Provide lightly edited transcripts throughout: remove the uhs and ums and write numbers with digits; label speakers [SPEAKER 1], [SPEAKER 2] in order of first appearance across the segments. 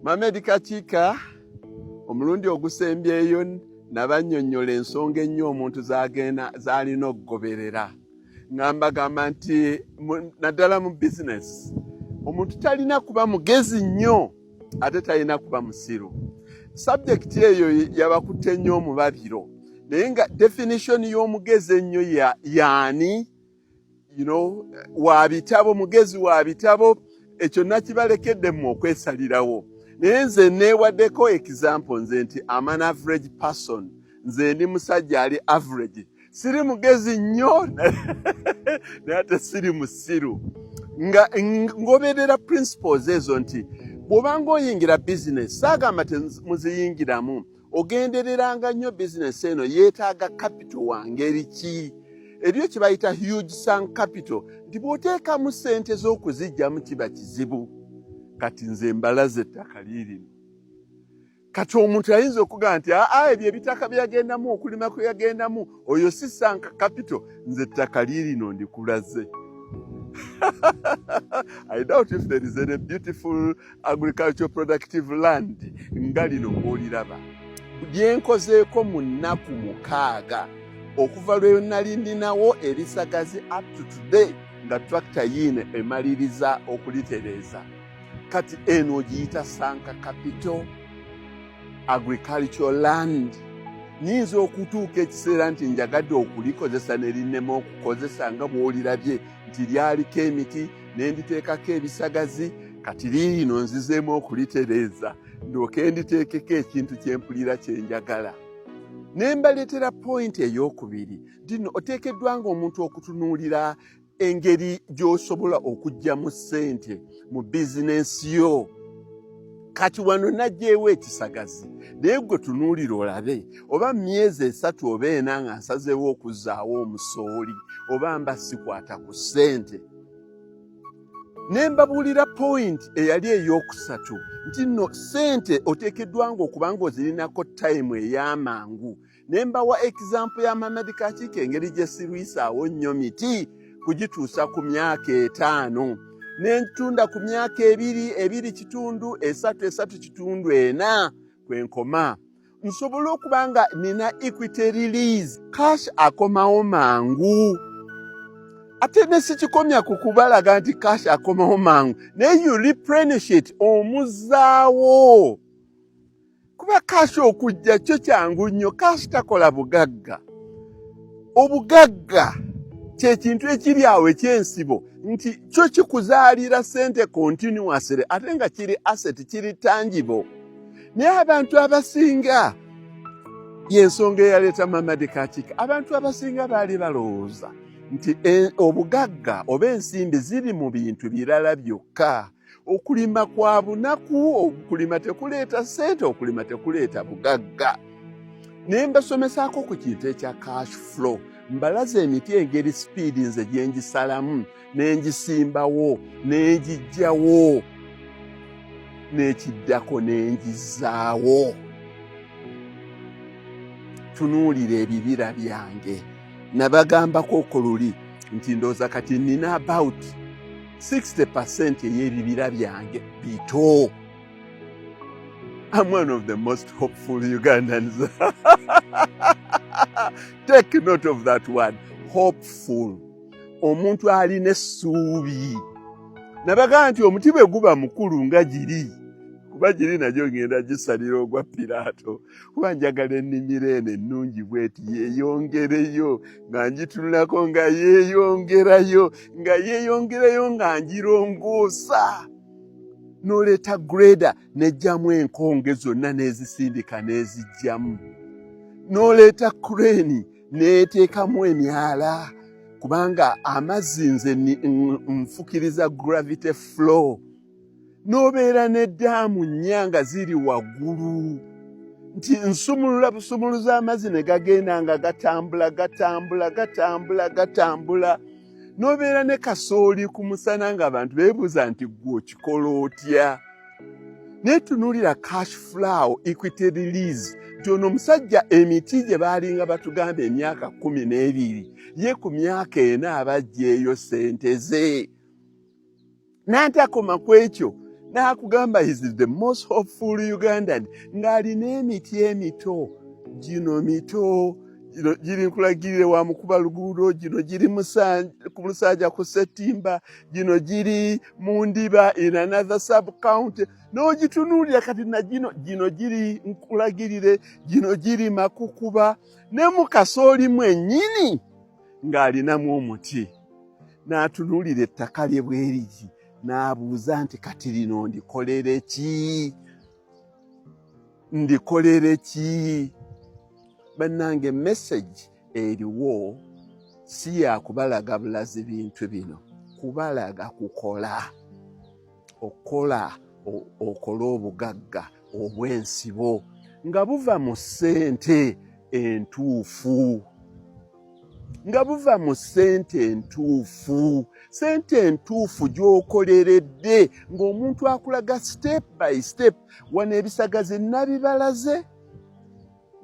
[SPEAKER 1] Mamedi Kachiika omulundi ogusembyeyo nabannyonnyola ensonga ennyo omuntu z'alina okugoberera. Ngambagamba nti naddala mu bizinesi omuntu talina kuba mugezi nnyo ate talina kuba musiru. Subject eyo yabakutte nnyo omubabiro naye nga definition y'omugezi ennyo yaani wa bitabo, mugezi wa bitabo, ekyo nakibalekedde mu okwesalirawo. Naye nze neewaddeko example nze nti I'm an average person, nze ndi musajja ali average, siri mugezi nnyo naye ate siri musiru. Nga ngoberera principles ezo nti bw'obanga oyingira business, saagamba temuziyingiramu, ogendereranga nnyo business eno yeetaaga capital wa ngeri ki. Eriyo kye bayita huge sunk capital, nti bw'oteekamu ssente z'okuzijjamu kiba kizibu. Kati nze mbalaze ettaka liirino. Kati omuntu ayinza okugamba nti ebyo ebitaka byagendamu, okulima kwe yagendamu, oyo si sunk capital, nze ettaka liirino ndikulaze. I doubt if there is any beautiful agricultural productive land nga lino ng'oliraba. Byenkozeeko mu nnaku 6 okuva lwe nali ndinawo ebisagazi up to today nga tractor yiine emaliriza okulitereeza. Kati eno ogiyita sunk capital agricultural land. Nyinza okutuuka ekiseera nti njagadde okulikozesa ne linnema okukozesa nga bw'olirabye nti lyaliko emiti ne nditeekako ebisagazi, kati liino nzizeemu okulitereeza ndooke nditeekeko ekintu kye mpulira kye njagala. Ne mbaleetera point ey'okubiri nti oteekeddwa ng'omuntu okutunuulira engeri gy'osobola okuggyamu ssente mu bizinensi yo. Kati wano najjeewo ekisagazi naye gwe tunuulira olabe oba myezi 3 oba 4 nga nsazeewo okuzzaawo omusooli oba mba sikwata ku ssente. Ne mbabuulira point eyali ey'okusatu nti nno ssente oteekeddwa ng'okuba ng'ozirinako time ey'amangu. Ne mbawa example ya Mamedi Kachiika engeri gye sirwisaawo nnyo miti kugituusa ku myaka 5. N'entunda ku myaka 2 kitundu 3 kitundu 4 kwenkoma. Nsobola okuba nga nina equity release, cash akomawo mangu. Ate ne sikikomya ku kubalaga nti cash akomawo mangu, naye you replenish it, omuzzaawo. Kuba cash okujja kyo kyangu nnyo, cash takola bugagga. Obugagga kye kintu ekiri awo ekyensibo nti kyo kikuzaalira ssente continuously ate nga kiri asset, kiri tangible. Naye abantu abasinga, y'ensonga eyaleeta Mamedi Kachiika, abantu abasinga baali balowooza nti obugagga oba ensimbi ziri mu bintu birala byokka. Okulima kwa bunaku, okulima tekuleeta ssente, okulima tekuleeta bugagga. Naye mbasomesaako ku kintu ekya cash flow. Mbalaze emiti engeri speed nze gye ngisalamu, n'engisimbawo, n'engiggyawo, n'ekiddako n'engizzaawo. Tunuulira ebibira byange. Nabagambako ko luli nti ndooza kati nina about 60% ey'ebibira byange bito. I'm one of the most hopeful Ugandans. Take note of that word, hopeful. Omuntu alina essuubi. Nabagamba nti omuti bwe guba mukulu nga giri, kuba giri nagyo ngenda gisalira ogwa Piraato, kuba njagala ennimiro eno ennungi bweti yeeyongereyo, nga ngitunulako nga yeeyongerayo, nga ngirongoosa. N'oleeta greda n'ejjamu enkonge zonna n'ezisindika n'eziggyamu. N'oleeta crane n'eteekamu emyala, kubanga amazzi nze nfukiriza gravity flow. N'obeera n'eddaamu nnya nga ziri waggulu, nti nsumulula busumuluza amazzi ne gagenda nga gatambula. N'obeera ne kasooli ku musana ng'abantu beebuuza nti gwe okikola otya. Netunuulira cash flow, equity release. Nti ono omusajja emiti gye baalinga batugamba emyaka 12, ye ku myaka 4 abajjeeyo ssente ze. N'antakoma ku ekyo n'akugamba is the most hopeful Ugandan ng'alina emiti emito gino mito gino giri nkulagirire wa mukuba luguudo gino giri ku Musanja ku Ssettimba gino giri mu Ndiba in another sub-county n'ogitunuulira kati na gino giri nkulagirire gino giri Makukuba ne mu Kasooli mwennyini ng'alinamu omuti n'atunuulira ettaka lye bwerigi n'abuuza nti kati lino ndikolere ki bannange message eriwo si ya kubalaga bulazi bintu bino kubalaga kukola okola obugagga obwensibo nga buva mu ssente entuufu sente entuufu gy'okoleredde ng'omuntu akulaga step by step wano ebisagazi nabibalaze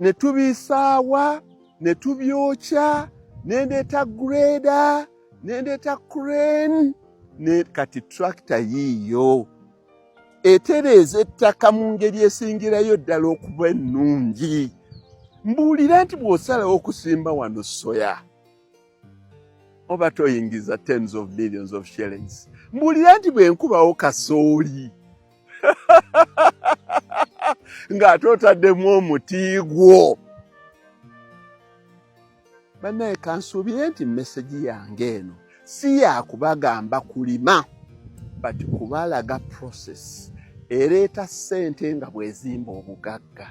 [SPEAKER 1] ne tubisaawa ne tubyokya nendeeta grader nendeeta crane ne kati tractor yiiyo etereeza ettaka mu ngeri esingirayo ddala okuba ennungi mbuulira nti bw'osalawo okusimba wano soya oba toyingiza tens of millions of shillings mbuulira nti bwe nkubawo kasooli ng'ate otaddemu omuti gwo bannaye kansuubire nti message yange eno si yakubagamba kulima but kubalaga process ereeta ssente nga bwezimba obugagga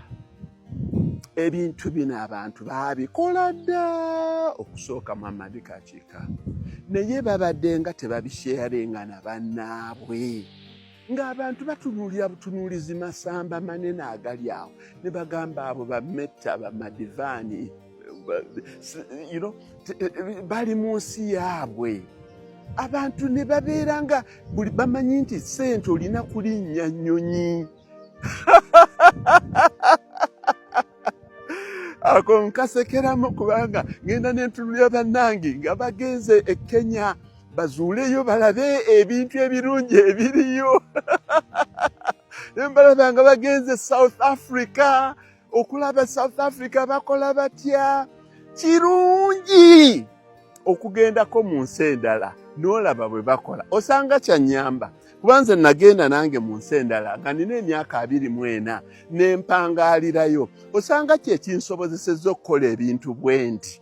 [SPEAKER 1] ebintu bino abantu baabikola dda okusooka Muhammad Kakiika naye babadde nga tebabisharinga na bannaabwe ng'abantu batunuulira butunuulizi masamba manene agali awo ne bagamba abo bametta bamadivaani bali mu nsi yaabwe abantu ne babeera nga buli bamanyi nti ssente olina kulinnya nnyonyi ako nkasekeramu kubanga ngenda n'entunulira bannange nga bagenze e Kenya bazuuleyo balabe ebintu ebirungi ebiriyo ne balaba nga bagenze South Africa okulaba South Africa bakola batya kirungi okugendako mu nsi endala n'olaba bwe bakola osanga kyanyamba kubanze nagenda nange mu nsi endala nga nina emyaka 24 n'empangaalirayo osanga kyekinsobozesezza okukola ebintu bwe nti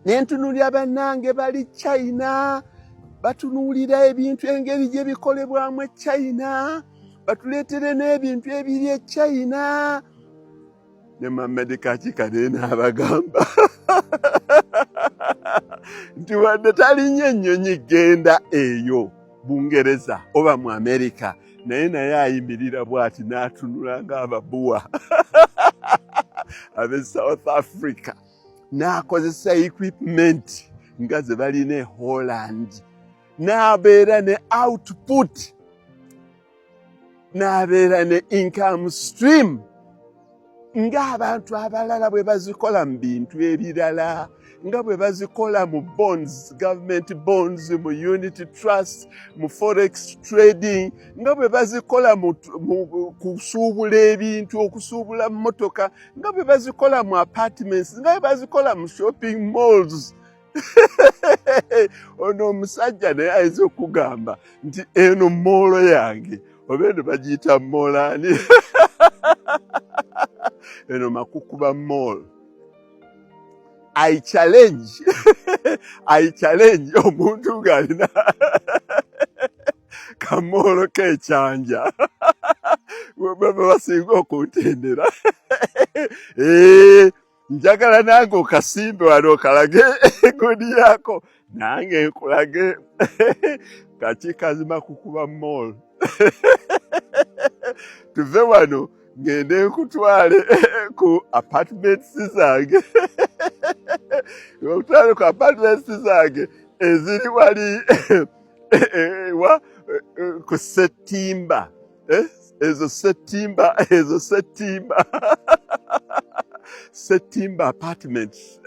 [SPEAKER 1] nentunuulira bannange bali China batunuulira ebintu engeri gye bikolebwamu e China batuleetere n'ebintu ebiri e China ne Muhammad Kakiika n'abagamba nti wadde talinnya ennyonyi genda eyo Bungereza oba mu Amerika naye ayimirira bw'ati n'atunula ng'ababuwa ab'e South Africa n'akozesa equipment nga ze balina e Holland n'abeera ne output n'abeera ne income stream ng'abantu abalala bwe bazikola mu bintu ebirala nga bwe bazikola mu bonds government bonds mu unity trust mu forex trading nga bwe bazikola mu kusuubula ebintu okusuubula mmotoka nga bwe bazikola mu apartments nga bwe bazikola mu shopping malls ono omusajja naye ayinza okugamba nti eno moolo yange oba eno bagiyita moolaani eno Makukuba mall I challenge omuntu ng'alina kamoolo k'ekyanja bwe basinga okuntendera njagala nange okasimbe wano okalage engodi yako nange nkulage Kakiika Makukuba mall tuve wano ngende nkutwale ku apartments zange okutwale ku apartments zange eziri wali ku Ssettimba ezo Ssettimba apartments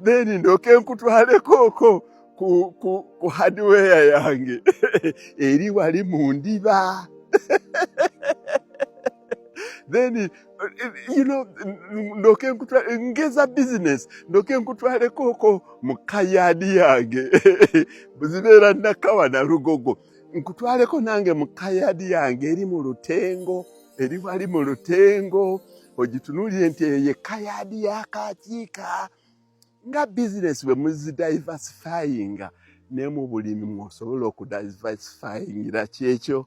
[SPEAKER 1] then ndoke nkutwale koko ku hardware yange eri wali mu ndiba. Then ndoke ngeza business ndoke nkutwale koko mu kayadi yange buzibeera Nakawa na Lugogo nkutwaleko nange mu kayadi yange eri mu Lutengo eri wali mu Lutengo ogitunulire nti ye kayadi yakakiika nga business bwe muzi diversifying ne mu bulimi mwosobola okudiversifyingira kyekyo